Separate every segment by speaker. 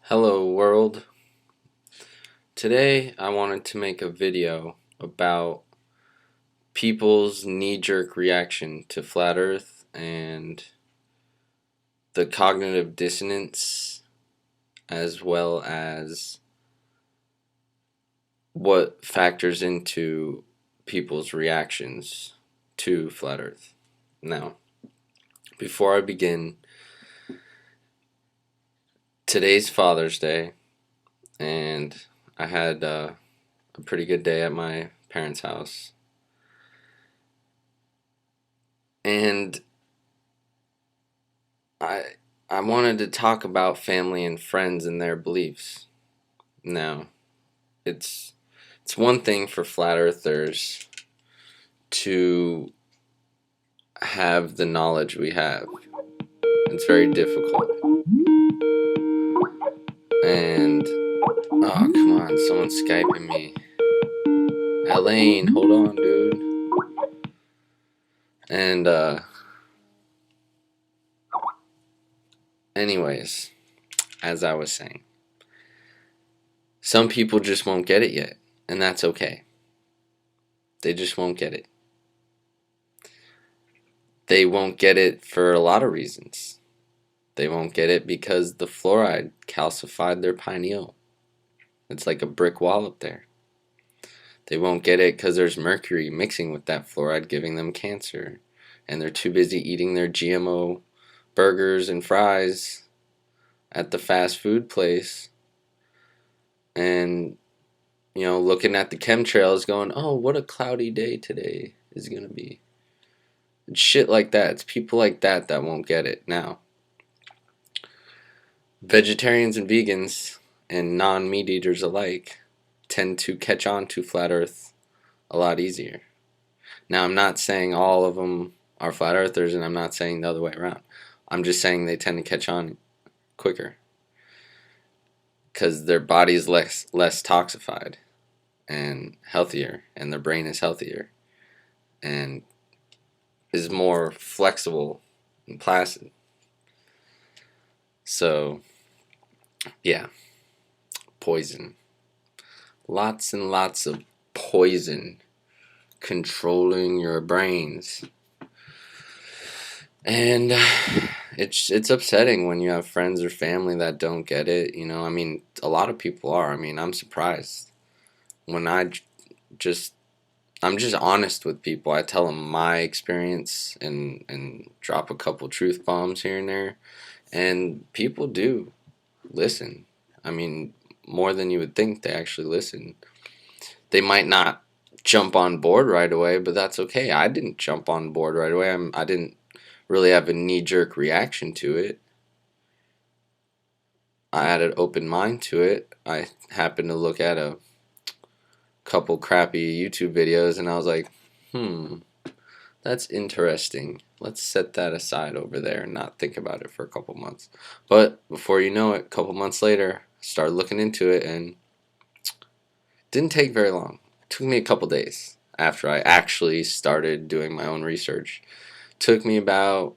Speaker 1: Hello world. Today I wanted to make a video about people's knee-jerk reaction to flat earth and the cognitive dissonance, as well as what factors into people's reactions to flat earth. Now, before I begin, today's Father's Day, and I had a pretty good day at my parents' house. And I wanted to talk about family and friends and their beliefs. Now, it's one thing for flat earthers to have the knowledge we have. It's very difficult. And oh, come on, someone's Skyping me. Elaine, hold on, dude. And anyways, as I was saying, some people just won't get it yet, and that's okay. They just won't get it. They won't get it for a lot of reasons. They won't get it because the fluoride calcified their pineal. It's like a brick wall up there. They won't get it because there's mercury mixing with that fluoride, giving them cancer. And they're too busy eating their GMO burgers and fries at the fast food place. And, looking at the chemtrails going, oh, what a cloudy day today is going to be. It's shit like that. It's people like that won't get it. Now, vegetarians and vegans and non-meat eaters alike tend to catch on to flat earth a lot easier. Now, I'm not saying all of them are flat earthers, and I'm not saying the other way around. I'm just saying they tend to catch on quicker because their body is less toxified and healthier, and their brain is healthier and is more flexible and placid. So, yeah, poison. Lots and lots of poison controlling your brains. And it's upsetting when you have friends or family that don't get it. A lot of people are. I'm surprised when I'm just honest with people. I tell them my experience and drop a couple truth bombs here and there, and people do listen. More than you would think. They actually listen. They might not jump on board right away, but that's okay. I didn't jump on board right away. I didn't really have a knee-jerk reaction to it. I had an open mind to it. I happened to look at a couple crappy YouTube videos, and I was like, that's interesting. Let's set that aside over there and not think about it for a couple months. But before you know it, a couple months later, I started looking into it, and it didn't take very long. It took me a couple days after I actually started doing my own research. It took me about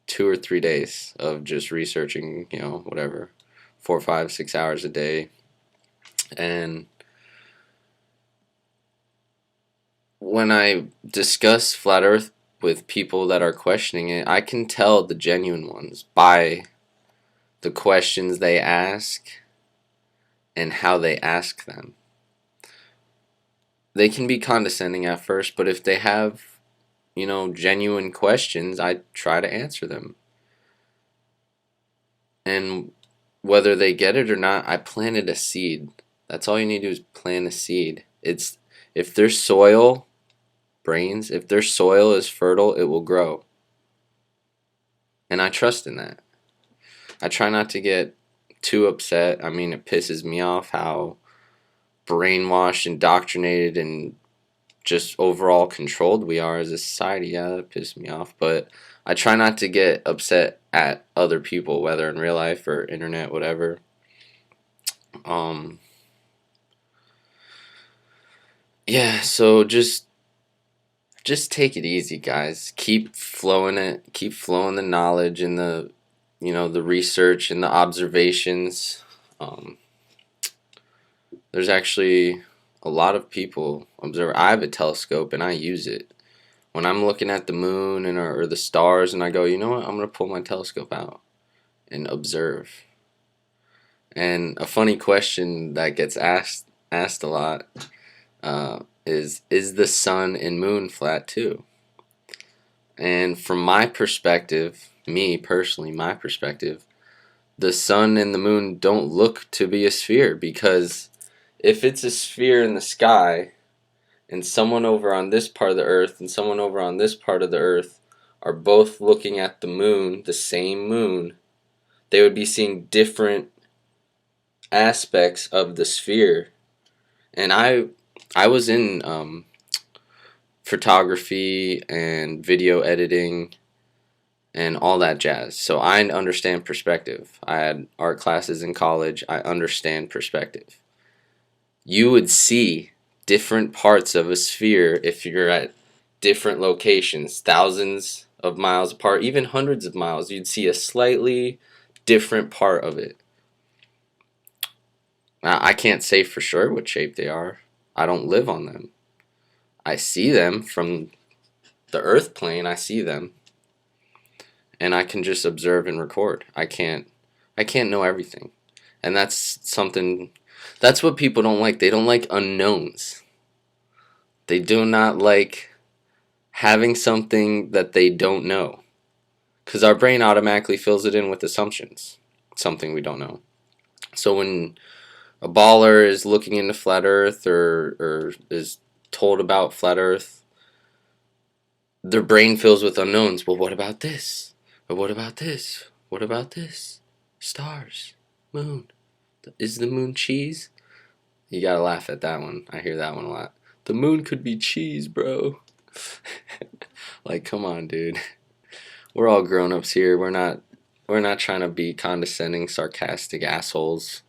Speaker 1: 2 or 3 days of just researching, whatever, 4, 5, 6 hours a day. And when I discuss flat earth with people that are questioning it, I can tell the genuine ones by the questions they ask and how they ask them. They can be condescending at first, but if they have, genuine questions, I try to answer them. And whether they get it or not, I planted a seed. That's all you need to do is plant a seed. If their soil is fertile, it will grow. And I trust in that. I try not to get too upset. It pisses me off how brainwashed, indoctrinated, and just overall controlled we are as a society. Yeah, that pisses me off. But I try not to get upset at other people, whether in real life or internet, whatever. Yeah, so just take it easy, guys. Keep flowing the knowledge and the research and the observations. There's actually a lot of people observe. I have a telescope and I use it when I'm looking at the moon and or the stars, and I go, you know what? I'm gonna pull my telescope out and observe. And a funny question that gets asked a lot is the sun and moon flat too? And from my perspective, me personally, my perspective, the sun and the moon don't look to be a sphere, because if it's a sphere in the sky and someone over on this part of the earth and someone over on this part of the earth are both looking at the moon, the same moon, they would be seeing different aspects of the sphere. And I was in photography and video editing and all that jazz, so I understand perspective. I had art classes in college. I understand perspective. You would see different parts of a sphere if you're at different locations, thousands of miles apart, even hundreds of miles. You'd see a slightly different part of it. Now, I can't say for sure what shape they are. I don't live on them. I see them from the earth plane. I see them, and I can just observe and record. I can't know everything. And that's something, that's what people don't like. They don't like unknowns. They do not like having something that they don't know, because our brain automatically fills it in with assumptions, something we don't know. So when a baller is looking into flat earth, or is told about flat earth, their brain fills with unknowns. Well, what about this? Or what about this? What about this? Stars, moon. Is the moon cheese? You gotta laugh at that one. I hear that one a lot. The moon could be cheese, bro. Like, come on, dude. We're all grown-ups here. We're not trying to be condescending, sarcastic assholes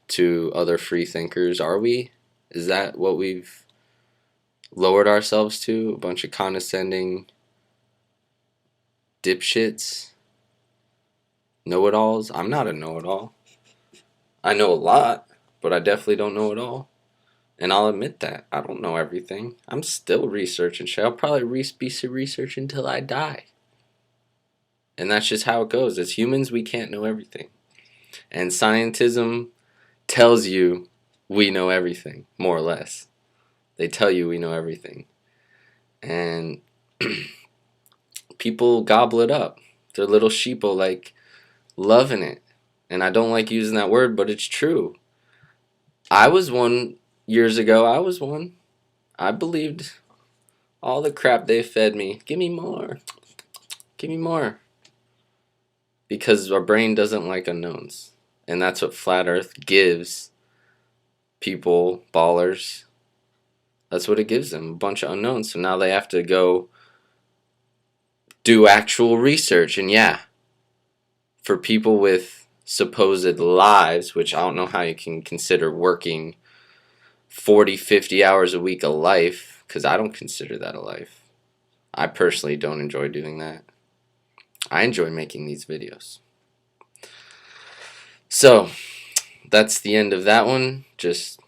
Speaker 1: to other free thinkers, are we? Is that what we've lowered ourselves to? A bunch of condescending dipshits? Know-it-alls? I'm not a know-it-all. I know a lot, but I definitely don't know it all. And I'll admit that. I don't know everything. I'm still researching shit. I'll probably be researching until I die. And that's just how it goes. As humans, we can't know everything. And scientism tells you we know everything, more or less. They tell you we know everything. And people gobble it up. They're little sheeple, like, loving it. And I don't like using that word, but it's true. I was one years ago. I was one. I believed all the crap they fed me. Give me more. Give me more. Because our brain doesn't like unknowns. And that's what Flat Earth gives people, ballers. That's what it gives them, a bunch of unknowns. So now they have to go do actual research. And yeah, for people with supposed lives, which I don't know how you can consider working 40, 50 hours a week a life, because I don't consider that a life. I personally don't enjoy doing that. I enjoy making these videos. So, that's the end of that one. Just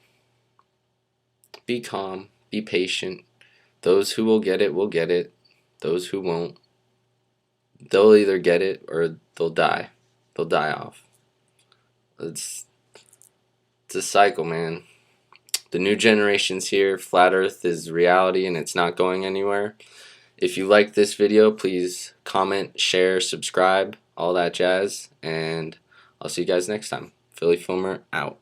Speaker 1: be calm, be patient. Those who will get it will get it. Those who won't, they'll either get it or they'll die. They'll die off. It's a cycle, man. The new generation's here. Flat Earth is reality and it's not going anywhere. If you like this video, please comment, share, subscribe, all that jazz. And I'll see you guys next time. Philly Filmer out.